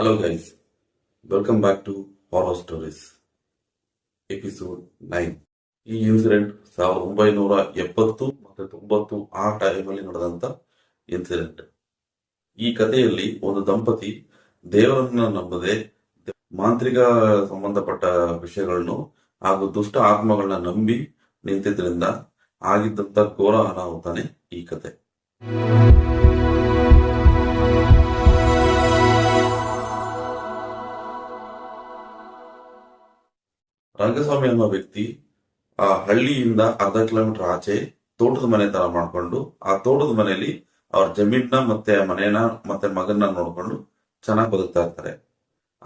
Hello guys, welcome back to horror stories episode 9. ಈ incident 1970 ಮತ್ತು 90 ಆ ಟೈಮಲ್ಲಿ ನಡೆದಂತ ಇನ್ಸಿಡೆಂಟ್. ಈ ಕಥೆಯಲ್ಲಿ ಒಂದು ದಂಪತಿ ದೇವರನ್ನ ನಂಬದೆ ಮಾಂತ್ರಿಕ ಸಂಬಂಧಪಟ್ಟ ವಿಷಯಗಳನ್ನು ಹಾಗೂ ದುಷ್ಟ ಆತ್ಮಗಳನ್ನ ನಂಬಿ ನಿಂತಿದ್ರಿಂದ ಆಗಿದ್ದಂತ ಘೋರ ಅನಾಹುತಾನೆ ಈ ಕತೆ. ರಂಗಸ್ವಾಮಿ ಅನ್ನೋ ವ್ಯಕ್ತಿ ಆ ಹಳ್ಳಿಯಿಂದ ಅರ್ಧ ಕಿಲೋಮೀಟರ್ ಆಚೆ ತೋಟದ ಮನೆ ತರ ಮಾಡ್ಕೊಂಡು ಆ ತೋಟದ ಮನೆಯಲ್ಲಿ ಅವ್ರ ಜಮೀನ ಮತ್ತೆ ಮನೇನ ಮತ್ತೆ ಮಗನ್ನ ನೋಡ್ಕೊಂಡು ಚೆನ್ನಾಗಿ ಬದುಕ್ತಾ ಇರ್ತಾರೆ.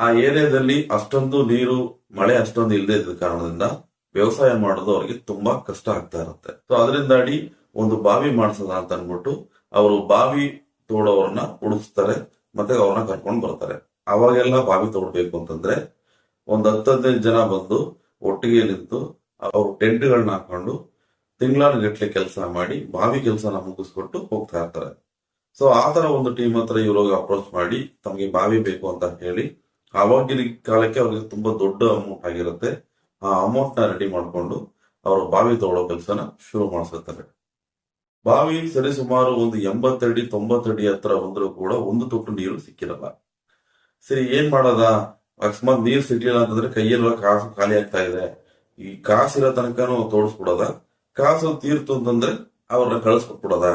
ಆ ಏರಿಯಾದಲ್ಲಿ ಅಷ್ಟೊಂದು ನೀರು ಮಳೆ ಅಷ್ಟೊಂದು ಇಲ್ಲದೆ ಇದ್ದ ಕಾರಣದಿಂದ ವ್ಯವಸಾಯ ಮಾಡೋದು ಅವ್ರಿಗೆ ತುಂಬಾ ಕಷ್ಟ ಆಗ್ತಾ ಇರುತ್ತೆ. ಸೊ ಅದರಿಂದಾಡಿ ಒಂದು ಬಾವಿ ಮಾಡಿಸೋದ ಅಂತ ಅನ್ಬಿಟ್ಟು ಅವರು ಬಾವಿ ತೋಡೋರನ್ನ ಹುಡುಕ್ತಾರೆ ಮತ್ತೆ ಅವ್ರನ್ನ ಕರ್ಕೊಂಡು ಬರ್ತಾರೆ. ಅವಾಗೆಲ್ಲ ಬಾವಿ ತೋಡ್ಬೇಕು ಅಂತಂದ್ರೆ ಒಂದ್ 10-15 ಜನ ಬಂದು ಒಟ್ಟಿಗೆ ನಿಂತು ಅವರು ಟೆಂಟ್ಗಳನ್ನ ಹಾಕೊಂಡು ತಿಂಗಳಾನುಗಟ್ಲೆ ಕೆಲಸ ಮಾಡಿ ಬಾವಿ ಕೆಲಸನ ಮುಗಿಸ್ಕೊಟ್ಟು ಹೋಗ್ತಾ ಇರ್ತಾರೆ. ಸೊ ಆತರ ಒಂದು ಟೀಮ್ ಹತ್ರ ಇವ್ರಿಗೆ ಅಪ್ರೋಚ್ ಮಾಡಿ ತಮಗೆ ಬಾವಿ ಬೇಕು ಅಂತ ಹೇಳಿ ಆವಾಗಿನ ಕಾಲಕ್ಕೆ ಅವ್ರಿಗೆ ತುಂಬಾ ದೊಡ್ಡ ಅಮೌಂಟ್ ಆಗಿರುತ್ತೆ. ಆ ಅಮೌಂಟ್ ನ ರೆಡಿ ಮಾಡ್ಕೊಂಡು ಅವರು ಬಾವಿ ತಗೊಳ್ಳೋ ಕೆಲಸನ ಶುರು ಮಾಡಿಸುತ್ತಾರೆ. ಬಾವಿ ಸರಿ ಸುಮಾರು ಒಂದು 80 ಅಡಿ 90 ಅಡಿ ಹತ್ರ ಬಂದರೂ ಕೂಡ ಒಂದು ತೊಟ್ಟು ನೀರು ಸಿಕ್ಕಿರಲ್ಲ. ಸರಿ ಏನ್ ಮಾಡೋದ, ಅಕಸ್ಮಾತ್ ನೀರ್ ಸಿಗ್ಲಿಲ್ಲ ಅಂತಂದ್ರೆ ಕೈಯೆಲ್ಲ ಕಾಸು ಖಾಲಿ ಆಗ್ತಾ ಇದೆ, ಈ ಕಾಸಿರೋ ತನಕನೂ ತೋಡಿಸ್ಬಿಡೋದ, ಕಾಸು ತೀರ್ತು ಅಂತಂದ್ರೆ ಅವ್ರನ್ನ ಕಳಿಸ್ಕೊಟ್ಬಿಡೋದ,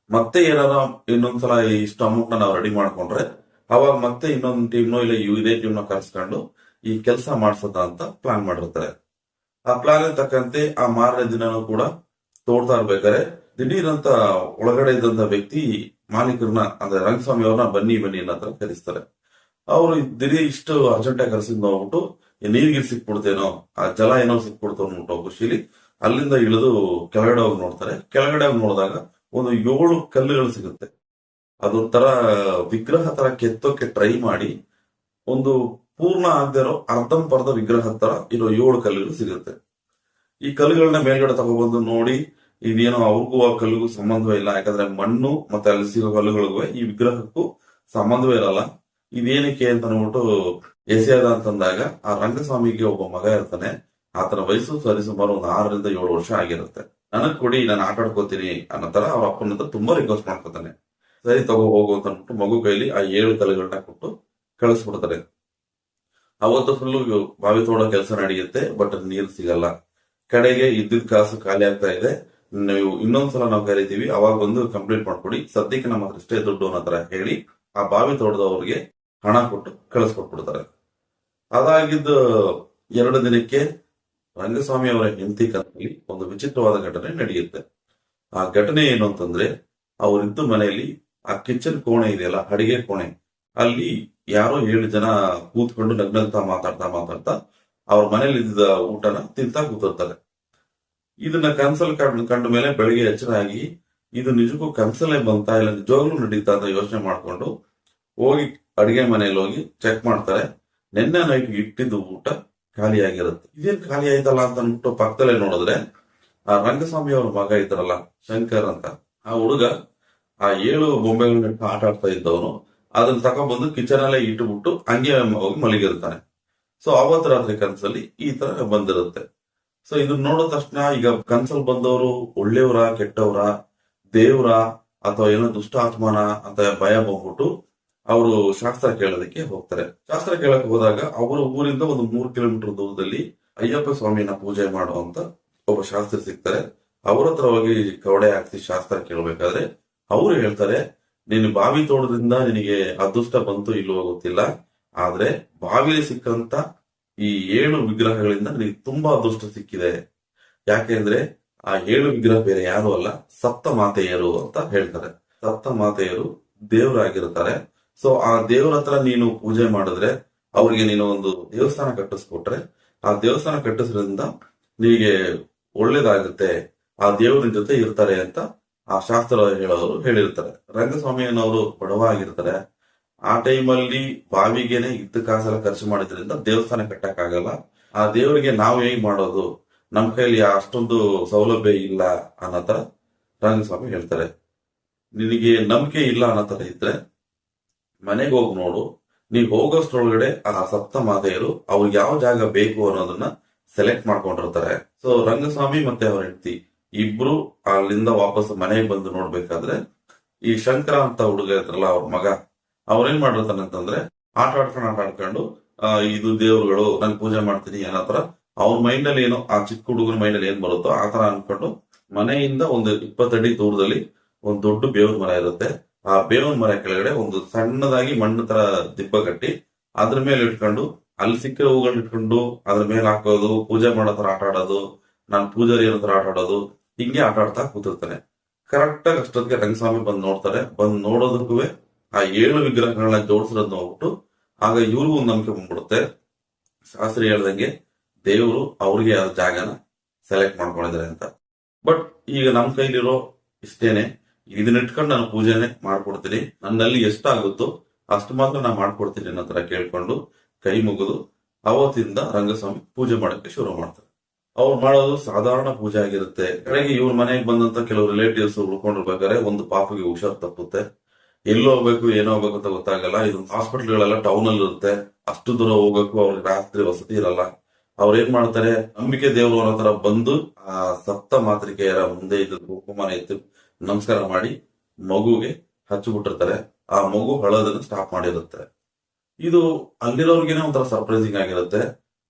ಮತ್ತೆ ಏನಾರ ಇನ್ನೊಂದ್ಸಲ ಇಷ್ಟು ಅಮೌಂಟ್ ನಾವು ರೆಡಿ ಮಾಡ್ಕೊಂಡ್ರೆ ಅವಾಗ ಮತ್ತೆ ಇನ್ನೊಂದು ಟೀಮ್ನೋ ಇಲ್ಲ ಇದೇ ಟೀಮ್ನ ಕರೆಸ್ಕೊಂಡು ಈ ಕೆಲಸ ಮಾಡ್ಸೋದ ಅಂತ ಪ್ಲಾನ್ ಮಾಡಿರ್ತಾರೆ. ಆ ಪ್ಲಾನ್ ತಕ್ಕಂತೆ ಆ ಮಾರನೇ ದಿನನೂ ಕೂಡ ತೋಡ್ತಾ ಇರ್ಬೇಕಾರೆ ದಿಢೀರಂತ ಒಳಗಡೆ ಇದ್ದಂತ ವ್ಯಕ್ತಿ ಮಾಲೀಕರನ್ನ ಅಂದ್ರೆ ರಂಗಸ್ವಾಮಿ ಅವ್ರನ್ನ ಬನ್ನಿ ಬನ್ನಿ ಅನ್ನೋ ಕರೆಸ್ತಾರೆ. ಅವ್ರು ದಿಢೀರ್ ಇಷ್ಟು ಅರ್ಜೆಂಟಾಗಿ ಕರೆಸಿದ್ ನೋಡ್ಬಿಟ್ಟು ನೀರ್ಗಿರ್ ಸಿಕ್ಬಿಡ್ತೇನೋ, ಆ ಜಲ ಏನೋ ಸಿಕ್ಬಿಡ್ತು ಅಂದ್ಬಿಟ್ಟು ಖುಷಿಲಿ ಅಲ್ಲಿಂದ ಇಳಿದು ಕೆಳಗಡೆ ಹೋಗಿ ನೋಡ್ತಾರೆ. ಕೆಳಗಡೆ ಹೋಗಿ ನೋಡಿದಾಗ ಒಂದು 7 ಕಲ್ಲುಗಳು ಸಿಗುತ್ತೆ. ಅದೊಂಥರ ವಿಗ್ರಹ ತರ ಕೆತ್ತೋಕೆ ಟ್ರೈ ಮಾಡಿ ಒಂದು ಪೂರ್ಣ ಆಗದೆ ಇರೋ ಅರ್ಧಂಬರ್ಧ ವಿಗ್ರಹ ತರ ಇರೋ 7 ಕಲ್ಲುಗಳು ಸಿಗುತ್ತೆ. ಈ ಕಲ್ಲುಗಳನ್ನ ಮೇಲ್ಗಡೆ ತಗೊಬಂದು ನೋಡಿ ಇದೇನೋ ಅವ್ರಿಗೂ ಆ ಕಲ್ಲಿಗೂ ಸಂಬಂಧವೇ ಇಲ್ಲ, ಯಾಕಂದ್ರೆ ಮಣ್ಣು ಮತ್ತೆ ಅಲ್ಲಿ ಸಿಗೋ ಕಲ್ಲುಗಳಿಗೂ ಈ ವಿಗ್ರಹಕ್ಕೂ ಸಂಬಂಧವೇ ಇರಲ್ಲ, ಇದೇನಕ್ಕೆ ಅಂತ ಅಂದ್ಬಿಟ್ಟು ಎಸೆಯದ ಅಂತಂದಾಗ ಆ ರಂಗಸ್ವಾಮಿಗೆ ಒಬ್ಬ ಮಗ ಇರ್ತಾನೆ. ಆತನ ವಯಸ್ಸು ಸರಿಸುಮಾರು ಒಂದು 6-7 ವರ್ಷ ಆಗಿರುತ್ತೆ. ನನಗ್ ಕೊಡಿ, ನಾನು ಆಟ ಆಡ್ಕೋತೀನಿ ಅನ್ನೋ ತರ ಅವ್ರ ಅಪ್ಪನ ಹತ್ರ ತುಂಬಾ ರಿಕ್ವೆಸ್ಟ್ ಮಾಡ್ಕೊತಾನೆ. ಸರಿ ತಗೋ ಹೋಗು ಅಂತ ಅಂದ್ಬಿಟ್ಟು ಮಗು ಕೈಲಿ ಆ 7 ಕಲ್ಲುಗಳನ್ನ ಕೊಟ್ಟು ಕಳಿಸ್ಬಿಡ್ತಾರೆ. ಅವತ್ತು ಫುಲ್ಲು ಬಾವಿ ತೋಡೋ ಕೆಲಸ ನಡೆಯುತ್ತೆ, ಬಟ್ ನೀರು ಸಿಗಲ್ಲ. ಕಡೆಗೆ ಇದ್ದಿದ್ ಕಾಸು ಖಾಲಿ ಆಗ್ತಾ ಇದೆ, ನೀವು ಇನ್ನೊಂದ್ಸಲ ನಾವು ಕರಿತೀವಿ, ಅವಾಗ ಬಂದು ಕಂಪ್ಲೀಟ್ ಮಾಡ್ಕೊಡಿ, ಸದ್ಯಕ್ಕೆ ನಮ್ಮ ಹತ್ರ ಇಷ್ಟೇ ದುಡ್ಡು ಅನ್ನೋ ತರ ಹೇಳಿ ಆ ಬಾವಿ ತೋಟದವ್ರಿಗೆ ಹಣ ಕೊಟ್ಟು ಕಳಿಸ್ಕೊಟ್ಬಿಡ್ತಾರೆ. ಅದಾಗಿದ್ದ 2 ದಿನಕ್ಕೆ ರಂಗಸ್ವಾಮಿ ಅವರ ಹೆಂಡತಿ ಕನಸಲ್ಲಿ ಒಂದು ವಿಚಿತ್ರವಾದ ಘಟನೆ ನಡೆಯುತ್ತೆ. ಆ ಘಟನೆ ಏನು ಅಂತಂದ್ರೆ, ಅವರಿದ್ದು ಮನೆಯಲ್ಲಿ ಆ ಕಿಚನ್ ಕೋಣೆ ಇದೆಯಲ್ಲ, ಅಡಿಗೆ ಕೋಣೆ, ಅಲ್ಲಿ ಯಾರೋ 7 ಜನ ಕೂತ್ಕೊಂಡು ನಗ್ನಗ್ತಾ ಮಾತಾಡ್ತಾ ಅವ್ರ ಮನೇಲಿ ಇದ್ದ ಊಟನ ತಿಂತಾ ಕೂತಿರ್ತಾರೆ. ಇದನ್ನ ಕನ್ಸಲ್ ಕಂಡ ಮೇಲೆ ಬೆಳಿಗ್ಗೆ ಎಚ್ಚರ ಆಗಿ ಇದು ನಿಜಕ್ಕೂ ಕನ್ಸಲ್ಲೇ ಬಂತಾ ಇಲ್ಲ ನಿಜವಾಗ್ಲೂ ನಡೀತಾ ಅಂತ ಯೋಚನೆ ಮಾಡ್ಕೊಂಡು ಹೋಗಿ ಅಡಿಗೆ ಮನೆಯಲ್ಲಿ ಹೋಗಿ ಚೆಕ್ ಮಾಡ್ತಾರೆ. ನಿನ್ನೆ ನೈಟ್ ಇಟ್ಟಿದ್ದು ಊಟ ಖಾಲಿ ಆಗಿರುತ್ತೆ. ಇದೇನ್ ಖಾಲಿ ಆಯ್ತಲ್ಲ ಅಂತ ಅಂದ್ಬಿಟ್ಟು ಪಕ್ಕದಲ್ಲೇ ನೋಡಿದ್ರೆ ಆ ರಂಗಸ್ವಾಮಿ ಅವ್ರ ಮಗ ಇದ್ದಾರಲ್ಲ ಶಂಕರ್ ಅಂತ, ಆ ಹುಡುಗ ಆ 7 ಬೊಂಬೆಗಳನ್ನ ಆಟ ಆಡ್ತಾ ಇದ್ದವನು ಅದನ್ನ ತಗೊಂಡ್ಬಂದು ಕಿಚನ್ ಅಲ್ಲೇ ಇಟ್ಟುಬಿಟ್ಟು ಹಂಗೆ ಹೋಗಿ ಮಲಗಿರ್ತಾನೆ. ಸೊ ಅವತ್ತು ರಾತ್ರಿ ಕನ್ಸಲ್ಲಿ ಈ ತರ ಬಂದಿರುತ್ತೆ. ಸೊ ಇದನ್ನ ನೋಡಿದ ತಕ್ಷಣ ಈಗ ಕನ್ಸಲ್ ಬಂದವರು ಒಳ್ಳೆಯವರ ಕೆಟ್ಟವರ ದೇವ್ರ ಅಥವಾ ಏನೋ ದುಷ್ಟ ಆತ್ಮನ ಅಂತ ಭಯ ಬಂದ್ಬಿಟ್ಟು ಅವರು ಶಾಸ್ತ್ರ ಕೇಳೋದಕ್ಕೆ ಹೋಗ್ತಾರೆ. ಶಾಸ್ತ್ರ ಕೇಳಕ್ ಹೋದಾಗ ಅವರ ಊರಿಂದ ಒಂದು 3 ಕಿಲೋಮೀಟರ್ ದೂರದಲ್ಲಿ ಅಯ್ಯಪ್ಪ ಸ್ವಾಮಿನ ಪೂಜೆ ಮಾಡುವಂತ ಒಬ್ಬ ಶಾಸ್ತ್ರಿ ಸಿಗ್ತಾರೆ. ಅವ್ರ ಹತ್ರ ಹೋಗಿ ಕವಡೆ ಹಾಕ್ಸಿ ಶಾಸ್ತ್ರ ಕೇಳಬೇಕಾದ್ರೆ ಅವ್ರು ಹೇಳ್ತಾರೆ, ನೀನು ಬಾವಿ ತೋಡದಿಂದ ನಿನಗೆ ಅದೃಷ್ಟ ಬಂತು ಇಲ್ಲವೋ ಗೊತ್ತಿಲ್ಲ, ಆದ್ರೆ ಬಾವಿಲಿ ಸಿಕ್ಕಂತ ಈ 7 ವಿಗ್ರಹಗಳಿಂದ ನಿನಗೆ ತುಂಬಾ ಅದೃಷ್ಟ ಸಿಕ್ಕಿದೆ. ಯಾಕೆಂದ್ರೆ ಆ 7 ವಿಗ್ರಹ ಬೇರೆ ಯಾರು ಅಲ್ಲ, ಸಪ್ತ ಮಾತೆಯರು ಅಂತ ಹೇಳ್ತಾರೆ. ಸಪ್ತ ಮಾತೆಯರು ದೇವರಾಗಿರ್ತಾರೆ. ಸೊ ಆ ದೇವ್ರ ಹತ್ರ ನೀನು ಪೂಜೆ ಮಾಡಿದ್ರೆ ಅವ್ರಿಗೆ ನೀನು ಒಂದು ದೇವಸ್ಥಾನ ಕಟ್ಟಿಸ್ಕೊಟ್ರೆ ಆ ದೇವಸ್ಥಾನ ಕಟ್ಟಿಸೋದ್ರಿಂದ ನಿನಗೆ ಒಳ್ಳೇದಾಗುತ್ತೆ, ಆ ದೇವ್ರ ಜೊತೆ ಇರ್ತಾರೆ ಅಂತ ಆ ಶಾಸ್ತ್ರ ಹೇಳೋರು ಹೇಳಿರ್ತಾರೆ. ರಂಗಸ್ವಾಮಿ ಅನ್ನೋರು ಬಡವ ಆಗಿರ್ತಾರೆ. ಆ ಟೈಮಲ್ಲಿ ಬಾವಿಗೆನೆ ಇದ್ದ ಕಾಸೆಲ್ಲ ಖರ್ಚು ಮಾಡಿದ್ರಿಂದ ದೇವಸ್ಥಾನ ಕಟ್ಟಕ್ಕಾಗಲ್ಲ. ಆ ದೇವರಿಗೆ ನಾವು ಹೇಗ್ ಮಾಡೋದು, ನಮ್ ಕೈಲಿ ಅಷ್ಟೊಂದು ಸೌಲಭ್ಯ ಇಲ್ಲ ಅನ್ನೋ ತರ ರಂಗಸ್ವಾಮಿ ಹೇಳ್ತಾರೆ. ನಿನಗೆ ನಂಬಿಕೆ ಇಲ್ಲ ಅನ್ನೋ ತರ ಇದ್ರೆ ಮನೆಗೆ ಹೋಗಿ ನೋಡು, ನೀವು ಹೋಗೋಷ್ಟ್ರೊಳಗಡೆ ಆ ಸಪ್ತ ಮಾತೆಯರು ಅವ್ರಿಗೆ ಯಾವ ಜಾಗ ಬೇಕು ಅನ್ನೋದನ್ನ ಸೆಲೆಕ್ಟ್ ಮಾಡ್ಕೊಂಡಿರ್ತಾರೆ. ಸೊ ರಂಗಸ್ವಾಮಿ ಮತ್ತೆ ಅವ್ರ ಹೆಂಡತಿ ಇಬ್ರು ಅಲ್ಲಿಂದ ವಾಪಸ್ ಮನೆಗೆ ಬಂದು ನೋಡ್ಬೇಕಾದ್ರೆ ಈ ಶಂಕರ ಅಂತ ಹುಡುಗ ಇದ್ರಲ್ಲ ಅವ್ರ ಮಗ ಅವ್ರೇನ್ ಮಾಡಿರ್ತಾನೆ ಅಂತಂದ್ರೆ ಆಟ ಆಡ್ಕೊಂಡು ಇದು ದೇವ್ರುಗಳು ನಾನು ಪೂಜೆ ಮಾಡ್ತೀನಿ ಏನತ್ರ ಅವ್ರ ಮೈಂಡ್ ಅಲ್ಲಿ ಏನೋ ಆ ಚಿಕ್ಕ ಹುಡುಗನ ಮೈಂಡ್ ಅಲ್ಲಿ ಏನ್ ಬರುತ್ತೋ ಆತರ ಅನ್ಕೊಂಡು ಮನೆಯಿಂದ ಒಂದು 20 ಅಡಿ ದೂರದಲ್ಲಿ ಒಂದು ದೊಡ್ಡ ಬೇವಿನ ಮರ ಇರುತ್ತೆ. ಆ ಬೇವಿನ ಮರ ಕೆಳಗಡೆ ಒಂದು ಸಣ್ಣದಾಗಿ ಮಣ್ಣು ತರ ದಿಬ್ಬ ಕಟ್ಟಿ ಅದ್ರ ಮೇಲೆ ಇಟ್ಕೊಂಡು ಅಲ್ಲಿ ಸಿಕ್ಕಿರೋ ಹೂಗಳನ್ನ ಇಟ್ಕೊಂಡು ಅದ್ರ ಮೇಲೆ ಹಾಕೋದು, ಪೂಜೆ ಮಾಡೋ ತರ ಆಟ ಆಡೋದು, ನಾನು ಪೂಜಾರಿ ಏನೋ ತರ ಆಟ ಆಡೋದು, ಹಿಂಗೆ ಆಟ ಆಡ್ತಾ ಕೂತಿರ್ತಾನೆ. ಕರೆಕ್ಟ್ ಆಗಿ ಅಷ್ಟೊತ್ತಿಗೆ ರಂಗಸ್ವಾಮಿ ಬಂದ್ ನೋಡ್ತಾರೆ. ಬಂದ್ ನೋಡೋದಕ್ಕೂ ಆ 7 ವಿಗ್ರಹಗಳನ್ನ ಜೋಡಿಸಿರೋದ್ ನೋಡ್ಬಿಟ್ಟು ಆಗ ಇವ್ರಿಗೂ ಒಂದು ನಂಬಿಕೆ ಬಂದ್ಬಿಡುತ್ತೆ. ಶಾಸ್ತ್ರಿ ಹೇಳ್ದಂಗೆ ದೇವರು ಅವ್ರಿಗೆ ಆ ಜಾಗನ ಸೆಲೆಕ್ಟ್ ಮಾಡ್ಕೊಂಡಿದ್ದಾರೆ ಅಂತ. ಬಟ್ ಈಗ ನಮ್ ಕೈಲಿರೋ ಇಷ್ಟೇನೆ, ಇದನ್ನ ಇಟ್ಕೊಂಡು ನಾನು ಪೂಜೆನೆ ಮಾಡ್ಕೊಡ್ತೀನಿ, ನನ್ನಲ್ಲಿ ಎಷ್ಟಾಗುತ್ತೋ ಅಷ್ಟು ಮಾತ್ರ ನಾ ಮಾಡ್ಕೊಡ್ತೀನಿ ಅನ್ನೋ ತರ ಕೇಳ್ಕೊಂಡು ಕೈ ಮುಗಿದು ಅವತ್ತಿಂದ ರಂಗಸ್ವಾಮಿ ಪೂಜೆ ಮಾಡಕ್ಕೆ ಶುರು ಮಾಡ್ತಾರೆ. ಅವ್ರು ಮಾಡೋದು ಸಾಧಾರಣ ಪೂಜೆ ಆಗಿರುತ್ತೆ. ಕಡೆಗೆ ಇವ್ರ ಮನೆಗೆ ಬಂದಂತ ಕೆಲವು ರಿಲೇಟಿವ್ಸ್ ಉಳ್ಕೊಂಡಿರ್ಬೇಕಾದ್ರೆ ಒಂದು ಪಾಪಗೆ ಹುಷಾರ್ ತಪ್ಪುತ್ತೆ. ಎಲ್ಲಿ ಹೋಗ್ಬೇಕು ಏನೋ ಹೋಗ್ಬೇಕು ಅಂತ ಗೊತ್ತಾಗಲ್ಲ. ಇದು ಹಾಸ್ಪಿಟಲ್ಗಳೆಲ್ಲ ಟೌನ್ ಅಲ್ಲಿ ಇರುತ್ತೆ, ಅಷ್ಟು ದೂರ ಹೋಗ್ಬೇಕು, ಅವ್ರಿಗೆ ರಾತ್ರಿ ವಸತಿ ಇರಲ್ಲ. ಅವ್ರ ಏನ್ ಮಾಡ್ತಾರೆ, ನಂಬಿಕೆ ದೇವರು ಅನ್ನೋ ತರ ಬಂದು ಆ ಸಪ್ತ ಮಾತೃಕೆಯರ ಮುಂದೆ ಇದ್ದು ಕುಂಕುಮನ ಎತ್ತು ನಮಸ್ಕಾರ ಮಾಡಿ ಮಗುಗೆ ಹಚ್ಚಿಬಿಟ್ಟಿರ್ತಾರೆ. ಆ ಮಗು ಹಳೋದನ್ನ ಸ್ಟಾಪ್ ಮಾಡಿರುತ್ತೆ. ಇದು ಅಲ್ಲಿರೋರ್ಗೆನೆ ಒಂಥರ ಸರ್ಪ್ರೈಸಿಂಗ್ ಆಗಿರುತ್ತೆ.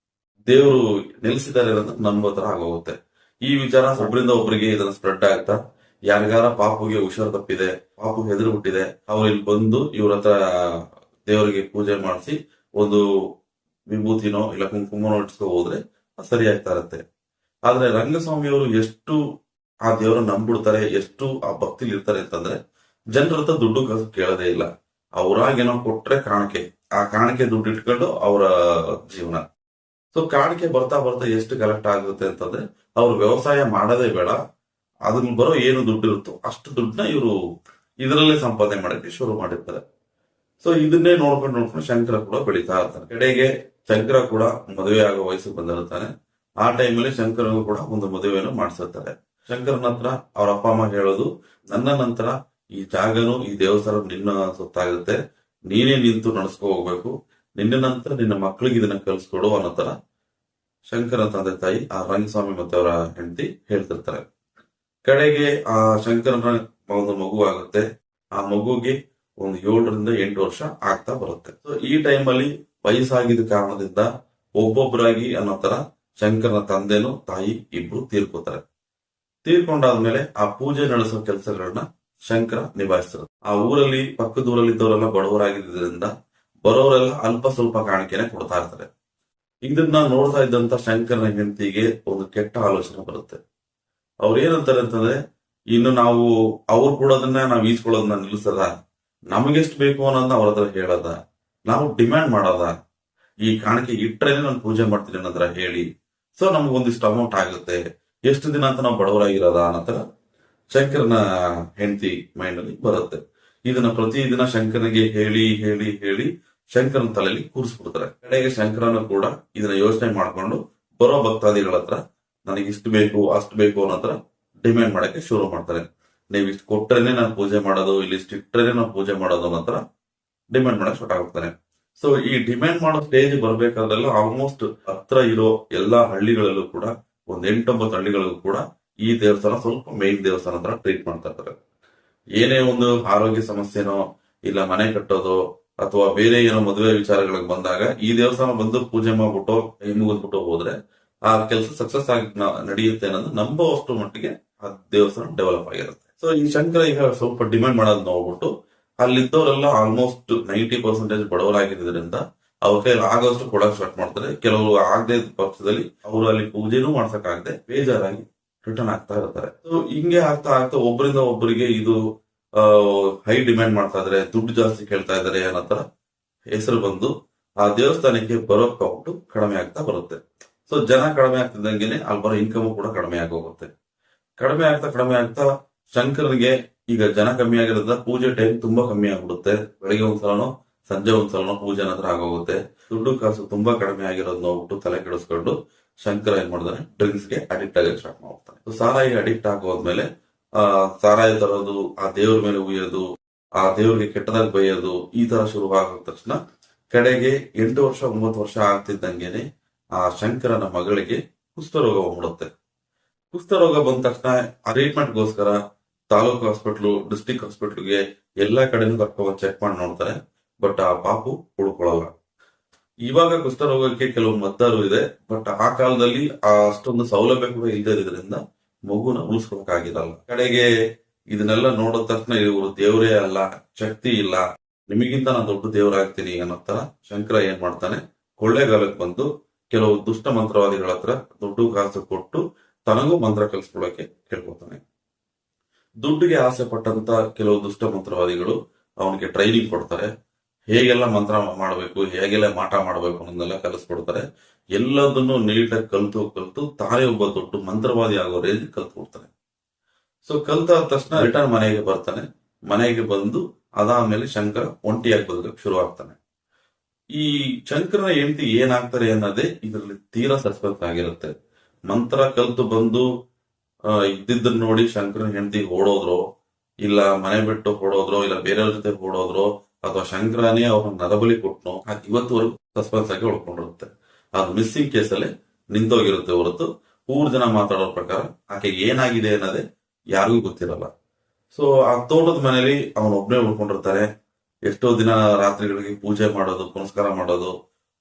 ದೇವರು ನೆಲೆಸಿದ್ದಾರೆ ಅನ್ನೋದು ನಂಬೋ ತರ ಆಗೋಗುತ್ತೆ. ಈ ವಿಚಾರ ಒಬ್ಬರಿಂದ ಒಬ್ಬರಿಗೆ ಇದನ್ನ ಸ್ಪ್ರೆಡ್ ಆಗ್ತಾ ಯಾರಿಗಾರ ಪಾಪುಗೆ ಹುಷಾರ್ ತಪ್ಪಿದೆ, ಪಾಪು ಹೆದರು ಬಿಟ್ಟಿದೆ, ಅವ್ರು ಇಲ್ಲಿ ಬಂದು ಇವ್ರ ಹತ್ರ ದೇವರಿಗೆ ಪೂಜೆ ಮಾಡಿಸಿ ಒಂದು ವಿಭೂತಿನೋ ಇಲ್ಲ ಕುಂಕುಮನೋ ಇಟ್ಸ್ಕೊ ಹೋದ್ರೆ ಸರಿ ಆಗ್ತಾ ಇರತ್ತೆ. ಆದ್ರೆ ರಂಗಸ್ವಾಮಿಯವರು ಎಷ್ಟು ಆ ದೇವರ ನಂಬಿಡ್ತಾರೆ, ಎಷ್ಟು ಆ ಭಕ್ತಿಲಿ ಇರ್ತಾರೆ ಅಂತಂದ್ರೆ ಜನರ ಹತ್ರ ದುಡ್ಡು ಕಾಸು ಕೇಳೋದೇ ಇಲ್ಲ. ಅವ್ರಾಗೇನೋ ಕೊಟ್ರೆ ಕಾಣಿಕೆ, ಆ ಕಾಣಿಕೆ ದುಡ್ಡು ಇಟ್ಕೊಂಡು ಅವರ ಜೀವನ. ಸೊ ಕಾಣಿಕೆ ಬರ್ತಾ ಬರ್ತಾ ಎಷ್ಟು ಕಲೆಕ್ಟ್ ಆಗುತ್ತೆ ಅಂತಂದ್ರೆ ಅವ್ರು ವ್ಯವಸಾಯ ಮಾಡೋದೇ ಬೇಡ, ಅದನ್ನ ಬರೋ ಏನು ದುಡ್ಡು ಇರುತ್ತೋ ಅಷ್ಟು ದುಡ್ಡನ್ನ ಇವರು ಇದರಲ್ಲೇ ಸಂಪಾದನೆ ಮಾಡಕ್ಕೆ ಶುರು ಮಾಡಿರ್ತಾರೆ. ಸೊ ಇದನ್ನೇ ನೋಡ್ಕೊಂಡು ಶಂಕರ ಕೂಡ ಬೆಳೀತಾ ಇರ್ತಾನೆ. ಕಡೆಗೆ ಶಂಕರ ಕೂಡ ಮದುವೆ ಆಗೋ ವಯಸ್ಸಿಗೆ ಬಂದಿರ್ತಾನೆ. ಆ ಟೈಮಲ್ಲಿ ಶಂಕರನಿಗೂ ಕೂಡ ಒಂದು ಮದುವೆಯನ್ನು ಮಾಡಿಸಿರ್ತಾರೆ. ಶಂಕರನ ಹತ್ರ ಅವ್ರ ಅಪ್ಪ ಅಮ್ಮ ಹೇಳೋದು, ನನ್ನ ನಂತರ ಈ ಜಾಗನು ಈ ದೇವಸ್ಥಾನ ನಿನ್ನ ಸೊತ್ತಾಗುತ್ತೆ, ನೀನೇ ನಿಂತು ನಡೆಸ್ಕೊ ಹೋಗ್ಬೇಕು, ನಿನ್ನ ನಂತರ ನಿನ್ನ ಮಕ್ಕಳಿಗೆ ಇದನ್ನ ಕಲ್ಸ್ಕೊಡು ಅನ್ನೋ ತರ ಶಂಕರನ ತಂದೆ ತಾಯಿ ಆ ರಂಗಸ್ವಾಮಿ ಮತ್ತೆ ಅವರ ಹೆಂಡತಿ ಹೇಳ್ತಿರ್ತಾರೆ. ಕಡೆಗೆ ಆ ಶಂಕರನ ಒಂದು ಮಗು ಆಗುತ್ತೆ. ಆ ಮಗುಗೆ ಒಂದು 7 ರಿಂದ 8 ವರ್ಷ ಆಗ್ತಾ ಬರುತ್ತೆ. ಸೊ ಈ ಟೈಮಲ್ಲಿ ವಯಸ್ಸಾಗಿದ್ದ ಕಾರಣದಿಂದ ಒಬ್ಬೊಬ್ಬರಾಗಿ ಅನ್ನೋ ತರ ಶಂಕರನ ತಂದೆನು ತಾಯಿ ಇಬ್ರು ತೀರ್ಕೋತಾರೆ. ತೀರ್ಕೊಂಡಾದ್ಮೇಲೆ ಆ ಪೂಜೆ ನಡೆಸೋ ಕೆಲಸಗಳನ್ನ ಶಂಕರ ನಿಭಾಯಿಸ್ತಾರೆ. ಆ ಊರಲ್ಲಿ ಪಕ್ಕದ ಊರಲ್ಲಿ ಇದ್ದವರೆಲ್ಲ ಬಡವರಾಗಿದ್ದರಿಂದ ಬರೋರೆಲ್ಲ ಅಲ್ಪ ಸ್ವಲ್ಪ ಕಾಣಿಕೆನೆ ಕೊಡ್ತಾ ಇರ್ತಾರೆ. ಇದನ್ನ ನೋಡ್ತಾ ಇದ್ದಂತ ಶಂಕರನ ಹೆಂಡತಿಗೆ ಒಂದು ಕೆಟ್ಟ ಆಲೋಚನೆ ಬರುತ್ತೆ. ಅವ್ರು ಏನಂತಾರೆ ಅಂತಂದ್ರೆ, ಇನ್ನು ನಾವು ಅವ್ರು ಕೊಡೋದನ್ನ ನಾವು ಈಸ್ಕೊಳ್ಳೋದನ್ನ ನಿಲ್ಸದ, ನಮಗೆಷ್ಟು ಬೇಕು ಅನ್ನೋದನ್ನ ಅವ್ರ ಹತ್ರ ಹೇಳದ, ನಾವು ಡಿಮ್ಯಾಂಡ್ ಮಾಡೋದ, ಈ ಕಾಣಿಕೆ ಇಟ್ರೇನೆ ನಾನು ಪೂಜೆ ಮಾಡ್ತೀನಿ ಅನ್ನೋದ್ರ ಹೇಳಿ, ಸೊ ನಮ್ಗೊಂದಿಷ್ಟು ಅಮೌಂಟ್ ಆಗುತ್ತೆ, ಎಷ್ಟು ದಿನ ಅಂತ ನಾವು ಬಡವರಾಗಿರೋದ ಅನ್ನೋತರ ಶಂಕರನ ಹೆಂಡತಿ ಮೈಂಡ್ ಅಲ್ಲಿ ಬರುತ್ತೆ. ಇದನ್ನ ಪ್ರತಿದಿನ ಶಂಕರನಿಗೆ ಹೇಳಿ ಹೇಳಿ ಹೇಳಿ ಶಂಕರನ ತಲೆಯಲ್ಲಿ ಕೂರಿಸ್ಬಿಡ್ತಾರೆ. ಕಡೆಗೆ ಶಂಕರನು ಕೂಡ ಇದನ್ನ ಯೋಚನೆ ಮಾಡ್ಕೊಂಡು ಬರೋ ಭಕ್ತಾದಿಗಳ ಹತ್ರ ನನಗೆ ಇಷ್ಟು ಬೇಕು ಅಷ್ಟು ಬೇಕು ಅನ್ನೋ ತರ ಡಿಮ್ಯಾಂಡ್ ಮಾಡಕ್ಕೆ ಶುರು ಮಾಡ್ತಾರೆ. ನೀವು ಇಷ್ಟು ಕೊಟ್ರೇನೆ ನಾನು ಪೂಜೆ ಮಾಡೋದು, ಇಲ್ಲಿ ಇಷ್ಟು ಇಟ್ಟರೇನೆ ನಾನು ಪೂಜೆ ಮಾಡೋದು ಅನ್ನೋ ತರ ಡಿಮ್ಯಾಂಡ್ ಮಾಡಕ್ ಸ್ಟಾರ್ಟ್ ಆಗ್ತಾನೆ. ಸೊ ಈ ಡಿಮ್ಯಾಂಡ್ ಮಾಡೋ ಸ್ಟೇಜ್ ಬರ್ಬೇಕಾದ್ರೆಲ್ಲ ಆಲ್ಮೋಸ್ಟ್ ಹತ್ರ ಇರೋ ಎಲ್ಲಾ ಹಳ್ಳಿಗಳಲ್ಲೂ ಕೂಡ ಒಂದ್ 8-9 ಹಳ್ಳಿಗಳಿಗೂ ಕೂಡ ಈ ದೇವಸ್ಥಾನ ಸ್ವಲ್ಪ ಮೇನ್ ದೇವಸ್ಥಾನ ತರ ಟ್ರೀಟ್ ಮಾಡ್ತಾ ಇರ್ತಾರೆ. ಏನೇ ಒಂದು ಆರೋಗ್ಯ ಸಮಸ್ಯೆನೋ ಇಲ್ಲ ಮನೆ ಕಟ್ಟೋದು ಅಥವಾ ಬೇರೆ ಏನೋ ಮದುವೆ ವಿಚಾರಗಳಿಗೆ ಬಂದಾಗ ಈ ದೇವಸ್ಥಾನ ಬಂದು ಪೂಜೆ ಮಾಡ್ಬಿಟ್ಟು ಕೈ ಮುಗಿದ್ಬಿಟ್ಟು ಹೋದ್ರೆ ಆ ಕೆಲಸ ಸಕ್ಸಸ್ ಆಗಿ ನಡೆಯುತ್ತೆ ಅನ್ನೋದು ನಂಬೋಷ್ಟು ಮಟ್ಟಿಗೆ ಆ ದೇವಸ್ಥಾನ ಡೆವಲಪ್ ಆಗಿರುತ್ತೆ. ಸೊ ಈ ಶಂಕರ ಈಗ ಸ್ವಲ್ಪ ಡಿಮ್ಯಾಂಡ್ ಮಾಡೋದ್ ನೋಡ್ಬಿಟ್ಟು ಅಲ್ಲಿದ್ದವರೆಲ್ಲ ಆಲ್ಮೋಸ್ಟ್ 90% ಬಡವರಾಗಿದ್ದರಿಂದ ಅವ್ರ ಕೈಲಿ ಆಗೋಷ್ಟು ಕೊಡಕ್ ಸ್ಟಾರ್ಟ್ ಮಾಡ್ತಾರೆ. ಕೆಲವರು ಆಗದೆ ಪಕ್ಷದಲ್ಲಿ ಅವರು ಅಲ್ಲಿ ಪೂಜೆನೂ ಮಾಡ್ಸಕ್ ಆಗದೆ ಬೇಜಾರಾಗಿ ರಿಟರ್ನ್ ಆಗ್ತಾ ಇರ್ತಾರೆ. ಸೊ ಹಿಂಗೆ ಆಗ್ತಾ ಆಗ್ತಾ ಒಬ್ಬರಿಂದ ಒಬ್ಬರಿಗೆ ಇದು ಹೈ ಡಿಮ್ಯಾಂಡ್ ಮಾಡ್ತಾ ಇದಾರೆ, ದುಡ್ಡು ಜಾಸ್ತಿ ಕೇಳ್ತಾ ಇದಾರೆ ಅನ್ನೋ ತರ ಹೆಸರು ಬಂದು ಆ ದೇವಸ್ಥಾನಕ್ಕೆ ಬರೋ ಕೌಂಟು ಕಡಿಮೆ ಆಗ್ತಾ ಬರುತ್ತೆ. ಸೊ ಜನ ಕಡಿಮೆ ಆಗ್ತಿದ್ದಂಗೆನೆ ಅಲ್ಲಿ ಬರೋ ಇನ್ಕಮ್ ಕೂಡ ಕಡಿಮೆ ಆಗೋಗುತ್ತೆ. ಕಡಿಮೆ ಆಗ್ತಾ ಶಂಕರನಿಗೆ ಈಗ ಜನ ಕಮ್ಮಿ ಆಗಿರೋದ್ರಿಂದ ಪೂಜೆ ಟೈಮ್ ತುಂಬಾ ಕಮ್ಮಿ ಆಗ್ಬಿಡುತ್ತೆ. ಬೆಳಿಗ್ಗೆ ಒಂದ್ಸಲನೋ ಸಂಜೆ ಒಂದ್ಸಲನೋ ಪೂಜೆ ನಂತರ ಆಗೋಗುತ್ತೆ. ದುಡ್ಡು ಕಾಸು ತುಂಬಾ ಕಡಿಮೆ ಆಗಿರೋದ್ ನೋಡ್ಬಿಟ್ಟು ತಲೆ ಕೆಡಿಸ್ಕೊಂಡು ಶಂಕರ ಏನ್ ಮಾಡ್ತಾನೆ, ಡ್ರಿಂಕ್ಸ್ ಗೆ ಅಡಿಕ್ಟ್ ಆಗಿ ಸ್ಟಾರ್ಟ್ ಮಾಡ್ತಾನೆ. ಸಾರಾಯಿಗೆ ಅಡಿಕ್ಟ್ ಆಗೋದ್ಮೇಲೆ ಸಾರಾಯಿ ತರೋದು, ಆ ದೇವ್ರ ಮೇಲೆ ಉಯ್ಯೋದು, ಆ ದೇವ್ರಿಗೆ ಕೆಟ್ಟದಾಗ ಬೈಯೋದು, ಈ ತರ ಶುರು ಆಗೋ ತಕ್ಷಣ ಕಡೆಗೆ 8 ವರ್ಷ 9 ವರ್ಷ ಆಗ್ತಿದ್ದಂಗೆನೆ ಆ ಶಂಕರನ ಮಗಳಿಗೆ ಕುಷ್ಠರೋಗ ಬಂದ್ಬಿಡುತ್ತೆ. ಕುಷ್ಠರೋಗ ಬಂದ ತಕ್ಷಣ ಆ ಟ್ರೀಟ್ಮೆಂಟ್ಗೋಸ್ಕರ ತಾಲೂಕು ಹಾಸ್ಪಿಟ್ಲು, ಡಿಸ್ಟಿಕ್ ಹಾಸ್ಪಿಟ್ಲ್ಗೆ ಎಲ್ಲಾ ಕಡೆನೂ ಕರ್ಕೊಂಡು ಚೆಕ್ ಮಾಡಿ ನೋಡ್ತಾರೆ. ಬಟ್ ಆ ಪಾಪು ಉಳ್ಕೊಳ್ಳಲ್ಲ. ಇವಾಗ ಕುಷ್ಠರೋಗಕ್ಕೆ ಕೆಲವು ಮದ್ದಾರು ಇದೆ, ಬಟ್ ಆ ಕಾಲದಲ್ಲಿ ಅಷ್ಟೊಂದು ಸೌಲಭ್ಯ ಕೂಡ ಇಲ್ಲದೆ ಇದ್ರಿಂದ ಮಗುನ ಉಳಿಸ್ಕೊಳಕ್ಕಾಗಿರಲ್ಲ. ಕಡೆಗೆ ಇದನ್ನೆಲ್ಲ ನೋಡಿದ ತಕ್ಷಣ ಇವರು ದೇವರೇ ಅಲ್ಲ, ಶಕ್ತಿ ಇಲ್ಲ, ನಿಮಗಿಂತ ನಾನು ದೊಡ್ಡ ದೇವರಾಗ್ತೀನಿ ಅನ್ನೋ ತರ ಶಂಕರ ಏನ್ ಮಾಡ್ತಾನೆ, ಕೊಳ್ಳೇಗಾಲಕ್ಕೆ ಬಂದು ಕೆಲವು ದುಷ್ಟ ಮಂತ್ರವಾದಿಗಳ ಹತ್ರ ದುಡ್ಡು ಕಾಸು ಕೊಟ್ಟು ತನಗೂ ಮಂತ್ರ ಕಲಿಸ್ಕೊಳಕ್ಕೆ ಕೇಳ್ಕೊತಾನೆ. ದುಡ್ಡಿಗೆ ಆಸೆ ಪಟ್ಟಂತ ಕೆಲವು ದುಷ್ಟ ಮಂತ್ರವಾದಿಗಳು ಅವನಿಗೆ ಟ್ರೈನಿಂಗ್ ಕೊಡ್ತಾರೆ. ಹೇಗೆಲ್ಲ ಮಂತ್ರ ಮಾಡಬೇಕು, ಹೇಗೆಲ್ಲ ಮಾಟ ಮಾಡಬೇಕು ಅನ್ನೋದೆಲ್ಲ ಕಲಿಸ್ಕೊಡ್ತಾರೆ. ಎಲ್ಲದನ್ನು ನೀಟಾಗಿ ಕಲ್ತು ತಾನೇ ಒಬ್ಬ ದೊಡ್ಡ ಮಂತ್ರವಾದಿ ಆಗೋ ರೇಂಜ್ ಕಲ್ತ್ಕೊಡ್ತಾನೆ. ಸೊ ಕಲ್ತಾದ ತಕ್ಷಣ ರಿಟರ್ನ್ ಮನೆಗೆ ಬರ್ತಾನೆ. ಮನೆಗೆ ಬಂದು ಅದಾದ್ಮೇಲೆ ಶಂಕರ ಒಂಟಿಯಾಗಿ ಬದುಕಕ್ಕೆ ಶುರು ಆಗ್ತಾನೆ. ಈ ಶಂಕರನ ಹೆಂಡತಿ ಏನಾಗ್ತಾರೆ ಅನ್ನೋದೇ ಇದರಲ್ಲಿ ತೀರಾ ಸಸ್ಪೆನ್ಸ್ ಆಗಿರುತ್ತೆ. ಮಂತ್ರ ಕಲ್ತು ಬಂದು ಇದ್ದಿದ್ದನ್ನ ನೋಡಿ ಶಂಕರನ ಹೆಂಡತಿ ಓಡೋದ್ರು, ಇಲ್ಲ ಮನೆ ಬಿಟ್ಟು ಓಡೋದ್ರು, ಇಲ್ಲ ಬೇರೆಯವ್ರ ಜೊತೆ ಓಡೋದ್ರು, ಅಥವಾ ಶಂಕರನೇ ಅವ್ರನ್ನ ನರಬಲಿ ಕೊಟ್ನು, ಅದು ಇವತ್ತುವರೆಗೂ ಸಸ್ಪೆನ್ಸ್ ಆಗಿ ಉಳ್ಕೊಂಡಿರುತ್ತೆ. ಅದು ಮಿಸ್ಸಿಂಗ್ ಕೇಸಲ್ಲಿ ನಿಂತೋಗಿರುತ್ತೆ ಹೊರತು ಊರ್ ಜನ ಮಾತಾಡೋ ಪ್ರಕಾರ ಆಕೆಗೆ ಏನಾಗಿದೆ ಅನ್ನೋದೇ ಯಾರಿಗೂ ಗೊತ್ತಿರಲ್ಲ. ಸೊ ಆ ತೋಟದ ಮನೇಲಿ ಅವನೊಬ್ನೇ ಉಳ್ಕೊಂಡಿರ್ತಾನೆ. ಎಷ್ಟೋ ದಿನ ರಾತ್ರಿಗಳಿಗೆ ಪೂಜೆ ಮಾಡೋದು, ಪುನಸ್ಕಾರ ಮಾಡೋದು,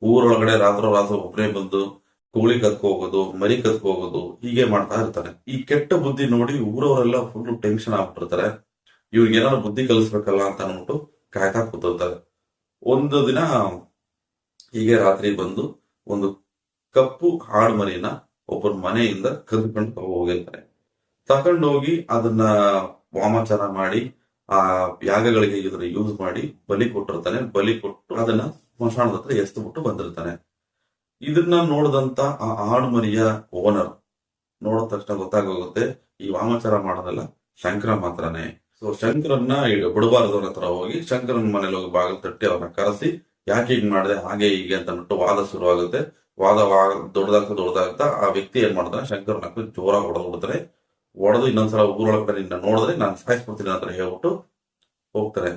ಊರೊಳಗಡೆ ರಾತ್ರಿ ಒಬ್ಬನೇ ಬಂದು ಕೋಳಿ ಕತ್ಕೊ ಹೋಗೋದು, ಮರಿ ಕತ್ಕೊ ಹೋಗೋದು, ಹೀಗೆ ಮಾಡ್ತಾ ಇರ್ತಾನೆ. ಈ ಕೆಟ್ಟ ಬುದ್ಧಿ ನೋಡಿ ಊರವರೆಲ್ಲ ಫುಲ್ ಟೆನ್ಷನ್ ಆಗ್ಬಿಟ್ಟಿರ್ತಾರೆ. ಇವ್ರಿಗೆ ಏನಾದ್ರು ಬುದ್ಧಿ ಕಲಿಸ್ಬೇಕಲ್ಲ ಅಂತ ಅನ್ಬಿಟ್ಟು ಕಾಯ್ತಾ ಕೂತಿರ್ತಾರೆ. ಒಂದು ದಿನ ಹೀಗೆ ರಾತ್ರಿ ಬಂದು ಒಂದು ಕಪ್ಪು ಹಾಡು ಮರಿನ ಒಬ್ಬರ ಮನೆಯಿಂದ ಕದ್ಕೊಂಡು ಹೋಗಿರ್ತಾರೆ. ತಗೊಂಡೋಗಿ ಅದನ್ನ ವಾಮಾಚಾರ ಮಾಡಿ ಆ ಯಾಗಗಳಿಗೆ ಇದನ್ನ ಯೂಸ್ ಮಾಡಿ ಬಲಿ ಕೊಟ್ಟಿರ್ತಾನೆ. ಬಲಿ ಕೊಟ್ಟು ಅದನ್ನ ಸ್ಮಶಾನದ ಹತ್ರ ಎಸ್ದು ಬಂದಿರ್ತಾನೆ. ಇದನ್ನ ನೋಡಿದಂತ ಆ ಆಡುಮರಿಯ ಓನರ್ ನೋಡಿದ ತಕ್ಷಣ ಗೊತ್ತಾಗೋಗುತ್ತೆ, ಈ ವಾಮಾಚಾರ ಮಾಡೋದಲ್ಲ ಶಂಕರ ಮಾತ್ರನೇ. ಸೊ ಶಂಕರನ್ನ ಈಗ ಬಿಡಬಾರದವ್ರ ಹತ್ರ ಹೋಗಿ ಶಂಕರನ ಮನೇಲಿ ಹೋಗಿ ಬಾಗಿಲು ತಟ್ಟಿ ಅವ್ರನ್ನ ಕರೆಸಿ, ಯಾಕೆ ಹೀಗೆ ಮಾಡಿದೆ ಹಾಗೆ ಹೀಗೆ ಅಂತ ಅಂದ್ಬಿಟ್ಟು ವಾದ ಶುರು ಆಗುತ್ತೆ. ವಾದ ದೊಡ್ಡದಾಗ್ತಾ ಆ ವ್ಯಕ್ತಿ ಏನ್ ಮಾಡ್ತಾನೆ, ಶಂಕರನ ಜೋರಾಗಿ ಹೊಡೆದ್ಬಿಡ್ತಾರೆ. ಹೊಡೆದು ಇನ್ನೊಂದ್ಸಲ ಊರೊಳಗಡೆ ನಿನ್ನ ನೋಡಿದ್ರೆ ನಾನು ಸಾಯಿಸ್ಬಿಡ್ತೀನಿ ಅಂತ ಹೇಳ್ಬಿಟ್ಟು ಹೋಗ್ತಾರೆ.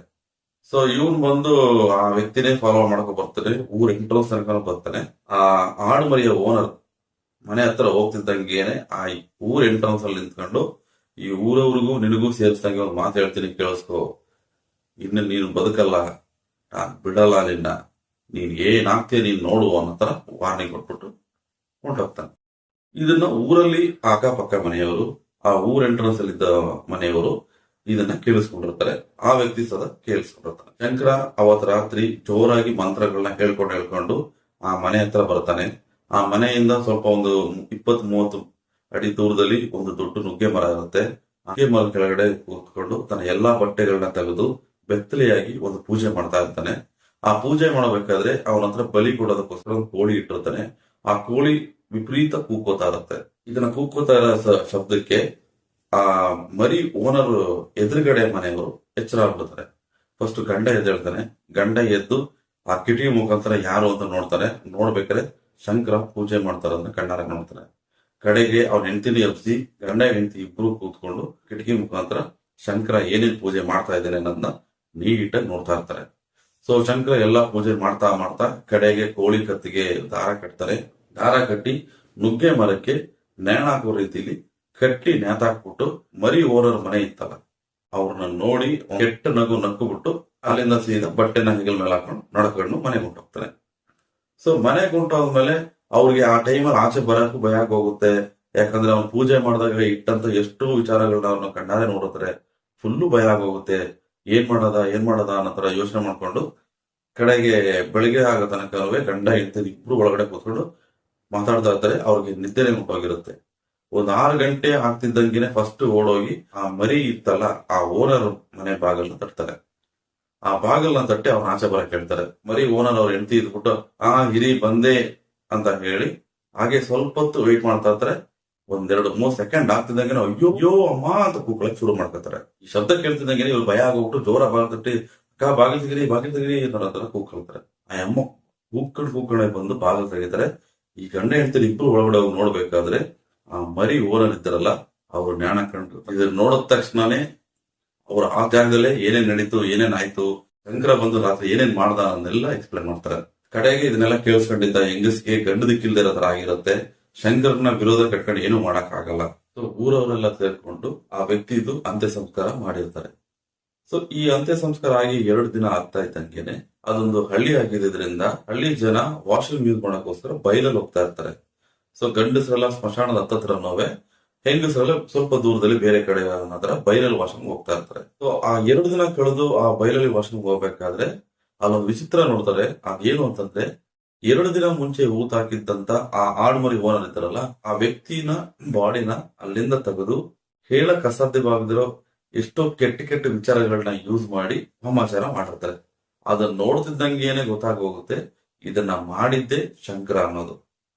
ಸೊ ಇವನ್ ಬಂದು ಆ ವ್ಯಕ್ತಿನೇ ಫಾಲೋ ಮಾಡ್ಕೊ ಬರ್ತಾನೆ. ಊರ್ ಎಂಟ್ರನ್ಸ್ ತನಕ ಬರ್ತಾನೆ. ಆ ಆಡುಮರಿಯ ಓನರ್ ಮನೆ ಹತ್ರ ಹೋಗ್ತಿದ್ದಂಗೇನೆ ಆ ಊರ್ ಎಂಟ್ರನ್ಸ್ ಅಲ್ಲಿ ನಿಂತ್ಕೊಂಡು, ಈ ಊರವ್ರಿಗೂ ನಿನಗೂ ಸೇರಿಸ್ದಂಗೆ ಒಂದು ಮಾತು ಹೇಳ್ತೀನಿ ಕೇಳಿಸ್ಕೊ, ಇನ್ನು ನೀನು ಬದುಕಲ್ಲ, ನಾನ್ ಬಿಡಲ್ಲ ನಿನ್ನ, ನೀನ್ ಏನಾಗ್ತೀಯ ನೀನ್ ನೋಡು ಅನ್ನೋ ತರ ವಾರ್ನಿಂಗ್ ಕೊಟ್ಬಿಟ್ಟು ಹೊಂಟೋಗ್ತಾನೆ. ಇದನ್ನ ಊರಲ್ಲಿ ಅಕ್ಕಪಕ್ಕ ಮನೆಯವರು, ಆ ಊರ್ ಎಂಟ್ರನ್ಸ್ ಅಲ್ಲಿ ಇದ್ದ ಮನೆಯವರು ಇದನ್ನ ಕೇಳಿಸ್ಕೊಂಡಿರ್ತಾರೆ. ಆ ವ್ಯಕ್ತಿ ಸದಾ ಕೇಳಿಸ್ಕೊಂಡಿರ್ತಾನೆ. ಶಂಕರ ಅವತ್ ರಾತ್ರಿ ಜೋರಾಗಿ ಮಂತ್ರಗಳನ್ನ ಹೇಳ್ಕೊಂಡು ಆ ಮನೆ ಹತ್ರ ಬರ್ತಾನೆ. ಆ ಮನೆಯಿಂದ ಸ್ವಲ್ಪ ಒಂದು 20-30 ಅಡಿ ದೂರದಲ್ಲಿ ಒಂದು ದೊಡ್ಡ ನುಗ್ಗೆ ಮರ ಇರುತ್ತೆ. ನುಗ್ಗೆ ಮರ ಕೆಳಗಡೆ ಕೂತ್ಕೊಂಡು ತನ್ನ ಎಲ್ಲಾ ಬಟ್ಟೆಗಳನ್ನ ತೆಗೆದು ಬೆತ್ತಲೆಯಾಗಿ ಒಂದು ಪೂಜೆ ಮಾಡ್ತಾ ಇರ್ತಾನೆ. ಆ ಪೂಜೆ ಮಾಡಬೇಕಾದ್ರೆ ಅವನ ಹತ್ರ ಬಲಿ ಕೊಡೋದಕ್ಕೋಸ್ಕರ ಒಂದು ಕೋಳಿ ಇಟ್ಟಿರ್ತಾನೆ. ಆ ಕೋಳಿ ವಿಪರೀತ ಕೂಕೋತಾ ಇರುತ್ತೆ. ಇದನ್ನ ಕೂಕೋತಾ ಇರೋ ಶಬ್ದಕ್ಕೆ ಆ ಮರಿ ಓನರ್ ಎದುರುಗಡೆ ಮನೆಯವರು ಎಚ್ಚರ ಆಗ್ಬಿಡ್ತಾರೆ. ಫಸ್ಟ್ ಗಂಡ ಎದ್ದೇಳ್ತಾನೆ. ಗಂಡ ಎದ್ದು ಆ ಕಿಟಕಿ ಮುಖಾಂತರ ಯಾರು ಅಂತ ನೋಡ್ತಾನೆ. ನೋಡ್ಬೇಕಾದ್ರೆ ಶಂಕರ ಪೂಜೆ ಮಾಡ್ತಾರ ಕಣ್ಣಾರ ನೋಡ್ತಾನೆ. ಕಡೆಗೆ ಅವ್ನ ಹೆಂಡತಿನ ಎಬ್ಸಿ ಗಂಡ ಹೆಂಡತಿ ಇಬ್ರು ಕೂತ್ಕೊಂಡು ಕಿಟಕಿ ಮುಖಾಂತರ ಶಂಕರ ಏನೇನ್ ಪೂಜೆ ಮಾಡ್ತಾ ಇದ್ದಾನೆ ಅನ್ನೋದನ್ನ ನೀಟಾಗಿ ನೋಡ್ತಾ ಇರ್ತಾರೆ. ಸೊ ಶಂಕರ ಎಲ್ಲಾ ಪೂಜೆ ಮಾಡ್ತಾ ಕಡೆಗೆ ಕೋಳಿ ಕತ್ತಿಗೆ ದಾರ ಕಟ್ತಾರೆ. ದಾರ ಕಟ್ಟಿ ನುಗ್ಗೆ ಮರಕ್ಕೆ ನೇಣಾಕೋ ರೀತಿಲಿ ಕಟ್ಟಿ ನೇತಾಕ್ಬಿಟ್ಟು ಮರಿ ಓನರ್ ಮನೆ ಇತ್ತಲ್ಲ ಅವ್ರನ್ನ ನೋಡಿ ಕೆಟ್ಟ ನಗು ನಕ್ಕು ಅಲ್ಲಿಂದ ಸೀದಾ ಬಟ್ಟೆನ ಹೆಗಲ್ ಮೇಲೆ ಹಾಕೊಂಡು ನಡ್ಕೊಂಡು ಮನೆಗೆ ಹೊಂಟೋಗ್ತಾನೆ. ಸೊ ಮನೆಗೆ ಹೊಂಟೋದ್ಮೇಲೆ ಅವ್ರಿಗೆ ಆ ಟೈಮಲ್ಲಿ ಆಚೆ ಬರಕ್ಕೂ ಭಯ ಹೋಗುತ್ತೆ. ಯಾಕಂದ್ರೆ ಅವ್ನು ಪೂಜೆ ಮಾಡಿದಾಗ ಇಟ್ಟಂತ ಎಷ್ಟು ವಿಚಾರಗಳನ್ನ ಅವ್ರನ್ನ ಕಣ್ಣಾರೆ ನೋಡುತ್ತಾರೆ. ಫುಲ್ಲು ಭಯ ಆಗೋಗುತ್ತೆ. ಏನ್ ಮಾಡದ ಅನ್ನೋ ತರ ಯೋಚನೆ ಮಾಡ್ಕೊಂಡು ಕಡೆಗೆ ಬೆಳಿಗ್ಗೆ ಆಗೋ ತನಕವೇ ಗಂಡ ಹೆಂಡತಿ ಇಬ್ರು ಒಳಗಡೆ ಕೂತ್ಕೊಂಡು ಮಾತಾಡ್ತಾ ಇರ್ತಾರೆ. ಅವ್ರಿಗೆ ನಿದ್ದೆನೆ ಮುಟ್ಟೋಗಿರುತ್ತೆ. ಒಂದ್ 6 ಗಂಟೆ ಆಗ್ತಿದ್ದಂಗೆನೆ ಫಸ್ಟ್ ಓಡೋಗಿ ಆ ಮರಿ ಇತ್ತಲ್ಲ ಆ ಓನರ್ ಮನೆ ಬಾಗಲ್ನ ತಟ್ತಾರೆ. ಆ ಬಾಗಲ್ನ ತಟ್ಟಿ ಅವ್ರ ಆಚೆ ಬರಕ್ ಹೇಳ್ತಾರೆ. ಮರಿ ಓನರ್ ಅವ್ರ ಹೆಂಡತಿ ಇದ್ಬಿಟ್ಟು ಹಿರಿ ಬಂದೆ ಅಂತ ಹೇಳಿ ಹಾಗೆ ಸ್ವಲ್ಪ ಹೊತ್ತು ವೆಯ್ಟ್ ಮಾಡ್ತಾ ಇರ್ತಾರೆ. 1-2-3 ಸೆಕೆಂಡ್ ಆಗ್ತಿದ್ದಂಗೆ ಅಯ್ಯೋ ಅಮ್ಮ ಅಂತ ಕೂಗ್ಳಕ್ ಶುರು ಮಾಡ್ಕೊತಾರೆ. ಈ ಶಬ್ದ ಕೇಳ್ತಿದ್ದಂಗೆ ಇವ್ರು ಭಯ ಆಗೋಗ್ಬಿಟ್ಟು ಜೋರ ಬಾಗಿಲು ತಟ್ಟಿ ಅಕ್ಕ ಬಾಗಿಲು ತೆಗಿರಿ ಅನ್ನೋ ಕೂಗ್ಕೊಳ್ತಾರೆ. ಆ ಅಮ್ಮ ಕೂಗ್ಕೊಂಡೆ ಬಂದು ಬಾಗಿಲು ತೆಗಿತಾರೆ. ಈ ಗಂಡ ಹೆಂಡತಿ ಇಬ್ರು ಒಳಗಡೆ ಹೋಗಿ ನೋಡ್ಬೇಕಾದ್ರೆ ಆ ಮರಿ ಓನರ್ ಇದ್ದಾರಲ್ಲ ಅವ್ರು ಜ್ಞಾನ ಕಂಡ್ರು. ಇದನ್ನ ನೋಡಿದ ತಕ್ಷಣನೇ ಅವ್ರ ಆ ಜಾಗದಲ್ಲೇ ಏನೇನ್ ನಡೀತು ಏನೇನ್ ಆಯ್ತು ಶಂಕರ ಬಂದು ರಾತ್ರಿ ಏನೇನ್ ಮಾಡ್ದ ಅನ್ನೆಲ್ಲ ಎಕ್ಸ್ಪ್ಲೇನ್ ಮಾಡ್ತಾರೆ. ಕಡೆಗೆ ಇದನ್ನೆಲ್ಲ ಕೇಳಿಸ್ಕೊಂಡಿದ್ದ ಹೆಂಗಸ್ಗೆ ಗಂಡು ದಿಕ್ಕಿಲ್ದಿರೋ ತರ ಆಗಿರುತ್ತೆ. ಶಂಕರ್ನ ವಿರೋಧ ಕಟ್ಕೊಂಡು ಏನೂ ಮಾಡಕ್ ಆಗಲ್ಲ. ಸೊ ಊರವರೆಲ್ಲ ಸೇರ್ಕೊಂಡು ಆ ವ್ಯಕ್ತಿದು ಅಂತ್ಯ ಸಂಸ್ಕಾರ ಮಾಡಿರ್ತಾರೆ. ಸೊ ಈ ಅಂತ್ಯ ಸಂಸ್ಕಾರ ಆಗಿ 2 ದಿನ ಆಗ್ತಾ ಇದ್ದಂಗೆನೆ ಅದೊಂದು ಹಳ್ಳಿ ಆಗಿದ್ದರಿಂದ ಹಳ್ಳಿ ಜನ ವಾಶ್ರೂಮ್ ಯೂಸ್ ಮಾಡಕ್ಕೋಸ್ಕರ ಬಯಲಲ್ಲಿ ಹೋಗ್ತಾ ಇರ್ತಾರೆ. ಸೊ ಗಂಡಸರೆಲ್ಲ ಸ್ಮಶಾನದ ಹತ್ತತ್ರನೋವೆ, ಹೆಂಗಸರೆಲ್ಲ ಸ್ವಲ್ಪ ದೂರದಲ್ಲಿ ಬೇರೆ ಕಡೆ ಅನ್ನೋದ್ರ ಬಯಲಲ್ಲಿ ವಾಶ್ರೂಮ್ ಹೋಗ್ತಾ ಇರ್ತಾರೆ. ಸೊ ಆ 2 ದಿನ ಕಳೆದು ಆ ಬಯಲಲ್ಲಿ ವಾಶ್ರೂಮ್ ಹೋಗ್ಬೇಕಾದ್ರೆ ಅಲ್ಲೊಂದು ವಿಚಿತ್ರ ನೋಡ್ತಾರೆ. ಅದೇನು ಅಂತಂದ್ರೆ 2 ದಿನ ಮುಂಚೆ ಊತ ಹಾಕಿದ್ದಂತ ಆ ಆಡ್ಮರಿ ಓನರ್ ಇದ್ದಾರಲ್ಲ, ಆ ವ್ಯಕ್ತಿನ ಬಾಡಿನ ಅಲ್ಲಿಂದ ತೆಗೆದು ಹೇಳಕ್ ಅಸಾಧ್ಯವಾಗದಿರೋ ಎಷ್ಟೋ ಕೆಟ್ಟ ಕೆಟ್ಟ ವಿಚಾರಗಳನ್ನ ಯೂಸ್ ಮಾಡಿ ಹೋಮಾಚಾರ ಮಾಡಿರ್ತಾರೆ. ಅದನ್ನ ನೋಡ್ತಿದ್ದಂಗೆನೆ ಗೊತ್ತಾಗೋಗುತ್ತೆ ಇದನ್ನ ಮಾಡಿದ್ದೆ ಶಂಕರ ಅನ್ನೋದು.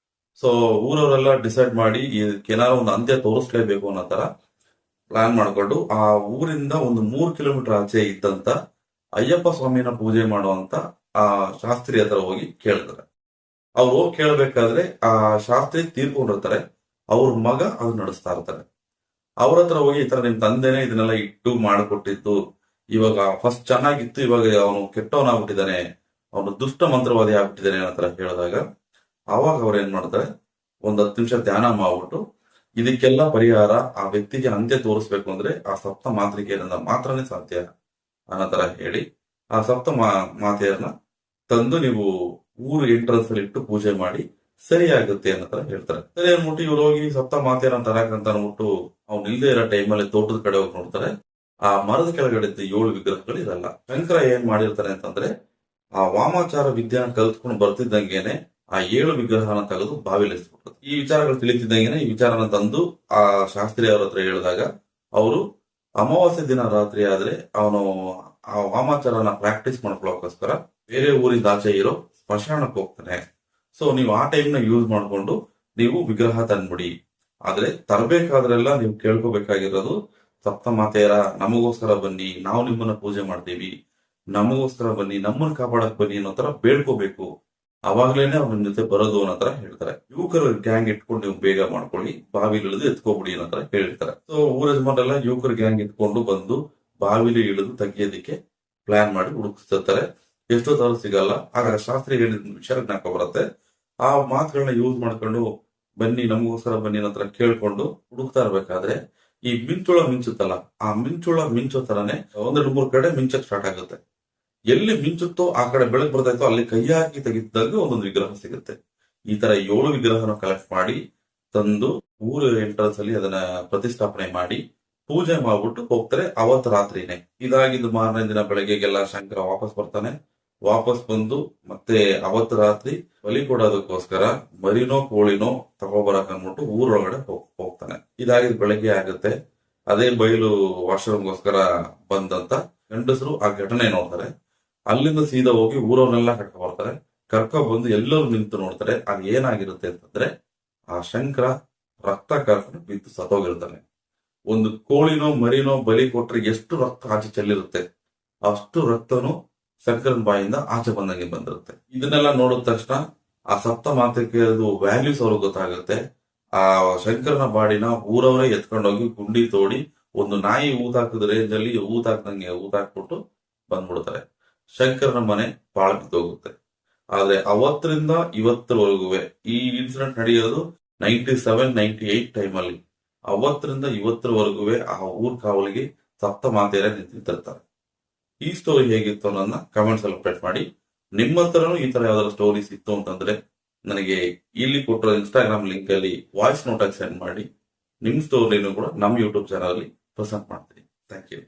ಸೊ ಊರವರೆಲ್ಲ ಡಿಸೈಡ್ ಮಾಡಿ ಇದಕ್ಕೇನಾದ್ರು ಒಂದು ಅಂತ್ಯ ತೋರಿಸ್ಲೇಬೇಕು ಅನ್ನೋ ತರ ಪ್ಲಾನ್ ಮಾಡ್ಕೊಂಡು ಆ ಊರಿಂದ ಒಂದು 3 ಕಿಲೋಮೀಟರ್ ಆಚೆ ಇದ್ದಂತ ಅಯ್ಯಪ್ಪ ಸ್ವಾಮಿನ ಪೂಜೆ ಮಾಡುವಂತ ಆ ಶಾಸ್ತ್ರಿ ಹತ್ರ ಹೋಗಿ ಕೇಳ್ತಾರೆ. ಅವ್ರು ಹೋಗಿ ಕೇಳ್ಬೇಕಾದ್ರೆ ಆ ಶಾಸ್ತ್ರಿ ತೀರ್ಕೊಂಡಿರ್ತಾರೆ. ಅವ್ರ ಮಗ ಅದು ನಡೆಸ್ತಾ ಇರ್ತಾರೆ. ಅವ್ರ ಹತ್ರ ಹೋಗಿ ಈ ತರ ನಿಮ್ ತಂದೆನೆ ಇದನ್ನೆಲ್ಲ ಇಟ್ಟು ಮಾಡಿಕೊಟ್ಟಿದ್ದು, ಇವಾಗ ಫಸ್ಟ್ ಚೆನ್ನಾಗಿತ್ತು, ಇವಾಗ ಅವನು ಕೆಟ್ಟವನಾಗ್ಬಿಟ್ಟಿದ್ದಾನೆ, ಅವನು ದುಷ್ಟ ಮಂತ್ರವಾದಿ ಆಗ್ಬಿಟ್ಟಿದ್ದಾನೆ ಅನ್ನೋ ತರ ಹೇಳಿದಾಗ ಅವಾಗ ಅವ್ರು ಏನ್ ಮಾಡ್ತಾರೆ, 10 ನಿಮಿಷ ಧ್ಯಾನ ಮಾಡ್ಬಿಟ್ಟು ಇದಕ್ಕೆಲ್ಲ ಪರಿಹಾರ ಆ ವ್ಯಕ್ತಿಗೆ ಅಂತ್ಯ ತೋರಿಸ್ಬೇಕು ಅಂದ್ರೆ ಆ ಸಪ್ತ ಮಾತೃಕೆಯರಿಂದ ಮಾತ್ರನೇ ಸಾಧ್ಯ ಅನ್ನೋ ತರ ಹೇಳಿ ಆ ಸಪ್ತ ಮಾತೆಯರನ್ನ ತಂದು ನೀವು ಊರು ಎಂಟ್ರೆನ್ಸ್ ಅಲ್ಲಿ ಇಟ್ಟು ಪೂಜೆ ಮಾಡಿ ಸರಿ ಆಗುತ್ತೆ ಅನ್ನೋ ತರ ಹೇಳ್ತಾರೆ. ಸರಿ ಅನ್ಬಿಟ್ಟು ಇವ್ರು ಹೋಗಿ ಸಪ್ತ ಮಾತೆಯರನ್ನ ತರಕಂತ ಅನ್ಬಿಟ್ಟು ಅವ್ನು ಇಲ್ದೇ ಇರೋ ಟೈಮಲ್ಲಿ ತೋಟದ ಕಡೆ ಹೋಗಿ ನೋಡ್ತಾರೆ. ಆ ಮರದ ಕೆಳಗಡೆ 7 ವಿಗ್ರಹಗಳು ಇರಲ್ಲ. ಶಂಕರ ಏನ್ ಮಾಡಿರ್ತಾನೆ ಅಂತಂದ್ರೆ ಆ ವಾಮಾಚಾರ ವಿದ್ಯಾನ ಕಲ್ತ್ಕೊಂಡು ಬರ್ತಿದ್ದಂಗೆನೆ ಆ 7 ವಿಗ್ರಹನ ತೆಗೆದು ಬಾವಿಲಿ ಎಸ್ಬಿಡ್ತಾರೆ. ಈ ವಿಚಾರಗಳು ತಿಳಿತಿದ್ದಂಗೆನೆ ಈ ವಿಚಾರನ ತಂದು ಆ ಶಾಸ್ತ್ರಿ ಅವ್ರ ಹತ್ರ ಹೇಳಿದಾಗ ಅವರು ಅಮಾವಾಸ್ಯೆ ದಿನ ರಾತ್ರಿ ಆದ್ರೆ ಅವನು ಆ ವಾಮಾಚಾರನ ಪ್ರಾಕ್ಟೀಸ್ ಮಾಡ್ಕೊಳ್ಳೋಕೋಸ್ಕರ ಬೇರೆ ಊರಿಂದ ಆಚೆ ಇರೋ ಸ್ಮಶಾನಕ್ಕೆ ಹೋಗ್ತಾನೆ. ಸೊ ನೀವು ಆ ಟೈಮ್ನ ಯೂಸ್ ಮಾಡ್ಕೊಂಡು ನೀವು ವಿಗ್ರಹ ತಂದ್ಬಿಡಿ. ಆದ್ರೆ ತರಬೇಕಾದ್ರೆಲ್ಲ ನೀವು ಕೇಳ್ಕೋಬೇಕಾಗಿರೋದು ಸಪ್ತ ಮಾತೆಯರ ನಮಗೋಸ್ಕರ ಬನ್ನಿ, ನಾವು ನಿಮ್ಮನ್ನ ಪೂಜೆ ಮಾಡ್ತೀವಿ, ನಮಗೋಸ್ಕರ ಬನ್ನಿ, ನಮ್ಮನ್ನ ಕಾಪಾಡಕ್ ಬನ್ನಿ ಅನ್ನೋ ತರ ಬೇಡ್ಕೋಬೇಕು. ಅವಾಗ್ಲೇನೆ ಅವ್ರ ನಿಮ್ ಜೊತೆ ಬರೋದು ಅನ್ನೋ ತರ ಹೇಳ್ತಾರೆ. ಯುವಕರ ಗ್ಯಾಂಗ್ ಇಟ್ಕೊಂಡು ನೀವು ಬೇಗ ಮಾಡ್ಕೊಳ್ಳಿ, ಬಾವಿಲಿ ಇಳಿದು ಎತ್ಕೋಬಿಡಿ ಅನ್ನೋ ತರ ಹೇಳಿರ್ತಾರೆ. ಸೊ ಊರ ಯಜಮಾನ್ರೆಲ್ಲ ಯುವಕರ ಗ್ಯಾಂಗ್ ಇಟ್ಕೊಂಡು ಬಂದು ಬಾವಿಲಿ ಇಳಿದು ತೆಗಿಯೋದಿಕ್ಕೆ ಪ್ಲಾನ್ ಮಾಡಿ ಹುಡುಕಿಸ್ತಿರ್ತಾರೆ. ಎಷ್ಟೋ ತರ ಸಿಗಲ್ಲ. ಆಗ ಶಾಸ್ತ್ರಿ ಹೇಳಿದ ವಿಚಾರ ಜ್ಞಾಪಕ ಬರುತ್ತೆ. ಆ ಮಾತುಗಳನ್ನ ಯೂಸ್ ಮಾಡ್ಕೊಂಡು ಬನ್ನಿ, ನಮಗೋಸ್ಕರ ಬನ್ನಿ ಅನ್ನೋ ತರ ಕೇಳ್ಕೊಂಡು ಹುಡುಕ್ತಾ ಇರ್ಬೇಕಾದ್ರೆ ಈ ಮಿಂಚುಳ ಮಿಂಚುತ್ತಲ್ಲ, ಆ ಮಿಂಚುಳ ಮಿಂಚೋ ತರನೇ 1-2-3 ಕಡೆ ಮಿಂಚಕ್ ಸ್ಟಾರ್ಟ್ ಆಗುತ್ತೆ. ಎಲ್ಲಿ ಮಿಂಚುತ್ತೋ ಆ ಕಡೆ ಬೆಳಕು ಬರ್ತಾ ಇತ್ತೋ ಅಲ್ಲಿ ಕೈ ಹಾಕಿ ತೆಗಿದಾಗ ಒಂದೊಂದು ವಿಗ್ರಹ ಸಿಗುತ್ತೆ. ಈ ತರ 7 ವಿಗ್ರಹನ ಕಲೆಕ್ಟ್ ಮಾಡಿ ತಂದು ಊರು ಎಂಟ್ರೆನ್ಸ್ ಅಲ್ಲಿ ಅದನ್ನ ಪ್ರತಿಷ್ಠಾಪನೆ ಮಾಡಿ ಪೂಜೆ ಮಾಡ್ಬಿಟ್ಟು ಹೋಗ್ತಾರೆ. ಅವತ್ತು ರಾತ್ರಿನೇ ಇದಾಗಿದ್ದು ಮಾರನೇ ದಿನ ಬೆಳಗ್ಗೆಗೆಲ್ಲ ಶಂಕರ ವಾಪಸ್ ಬರ್ತಾನೆ. ವಾಪಸ್ ಬಂದು ಮತ್ತೆ ಅವತ್ತು ರಾತ್ರಿ ಬಲಿ ಕೊಡೋದಕ್ಕೋಸ್ಕರ ಮರಿನೋ ಕೋಳಿನೋ ತಗೋಬರಕ್ ಅಂದ್ಬಿಟ್ಟು ಊರೊಳಗಡೆ ಹೋಗ್ತಾನೆ. ಇದಾಗಿದ್ದು ಬೆಳಗ್ಗೆ ಆಗುತ್ತೆ. ಅದೇ ಬಯಲು ವಾಶ್ರೂಮ್ಗೋಸ್ಕರ ಬಂದಂತ ಗಂಡಸರು ಆ ಘಟನೆ ನೋಡ್ತಾರೆ. ಅಲ್ಲಿಂದ ಸೀದಾ ಹೋಗಿ ಊರವ್ರನ್ನೆಲ್ಲ ಕರ್ಕೊ ಬರ್ತಾರೆ. ಕರ್ಕೊ ಬಂದು ಎಲ್ಲರೂ ನಿಂತು ನೋಡ್ತಾರೆ. ಅದು ಏನಾಗಿರುತ್ತೆ ಅಂತಂದ್ರೆ ಆ ಶಂಕರ ರಕ್ತ ಕರ್ಕೊಂಡು ಬಿದ್ದು ಸತ್ತೋಗಿರ್ತಾನೆ. ಒಂದು ಕೋಳಿನೋ ಮರಿನೋ ಬಲಿ ಕೊಟ್ರೆ ಎಷ್ಟು ರಕ್ತ ಆಚೆ ಚೆಲ್ಲಿರುತ್ತೆ, ಅಷ್ಟು ರಕ್ತನು ಶಂಕರನ್ ಬಾಯಿಂದ ಆಚೆ ಬಂದಂಗೆ ಬಂದಿರುತ್ತೆ. ಇದನ್ನೆಲ್ಲ ನೋಡಿದ ತಕ್ಷಣ ಆ ಸಪ್ತ ಮಾತೃಕೆಯದು ವ್ಯಾಲ್ಯೂಸ್ ಅವ್ರಿಗೆ ಗೊತ್ತಾಗುತ್ತೆ. ಆ ಶಂಕರನ ಬಾಡಿನ ಊರವರೇ ಎತ್ಕೊಂಡೋಗಿ ಗುಂಡಿ ತೋಡಿ ಒಂದು ನಾಯಿ ಊತಾಕದ ರೇಂಜ್ ಅಲ್ಲಿ ಊತಾಕ್ದಂಗೆ ಊತಾಕ್ಬಿಟ್ಟು ಬಂದ್ಬಿಡ್ತಾರೆ. ಶಂಕರನ ಮನೆ ಬಾಳ ಬಿದ್ದೋಗುತ್ತೆ. ಆದ್ರೆ ಅವತ್ತರಿಂದ ಇವತ್ತರವರೆಗೂ ಈ ಇನ್ಸಿಡೆಂಟ್ ನಡೆಯೋದು 97-98 ಟೈಮಲ್ಲಿ. ಅವತ್ತರಿಂದ ಇವತ್ತರವರೆಗೂ ಆ ಊರ್ ಕಾವಲಿಗೆ ಸಪ್ತ ಮಾತೆಯರೇ ನಿಂತಿರ್ತಾರೆ. ಈ ಸ್ಟೋರಿ ಹೇಗಿತ್ತು ಅನ್ನೋದನ್ನ ಕಮೆಂಟ್ಸ್ ಅಲ್ಲಿ ಅಪ್ಡೇಟ್ ಮಾಡಿ. ನಿಮ್ಮ ಹತ್ರನೂ ಈ ತರ ಯಾವ್ದಾದ್ರು ಸ್ಟೋರೀಸ್ ಇತ್ತು ಅಂತಂದ್ರೆ ನನಗೆ ಇಲ್ಲಿ ಕೊಟ್ಟಿರೋ ಇನ್ಸ್ಟಾಗ್ರಾಮ್ ಲಿಂಕ್ ಅಲ್ಲಿ ವಾಯ್ಸ್ ನೋಟ್ ಆಗಿ ಸೆಂಡ್ ಮಾಡಿ. ನಿಮ್ ಸ್ಟೋರಿನೂ ಕೂಡ ನಮ್ಮ ಯೂಟ್ಯೂಬ್ ಚಾನಲ್ ಅಲ್ಲಿ ಪ್ರೆಸೆಂಟ್ ಮಾಡ್ತೀನಿ. Thank you.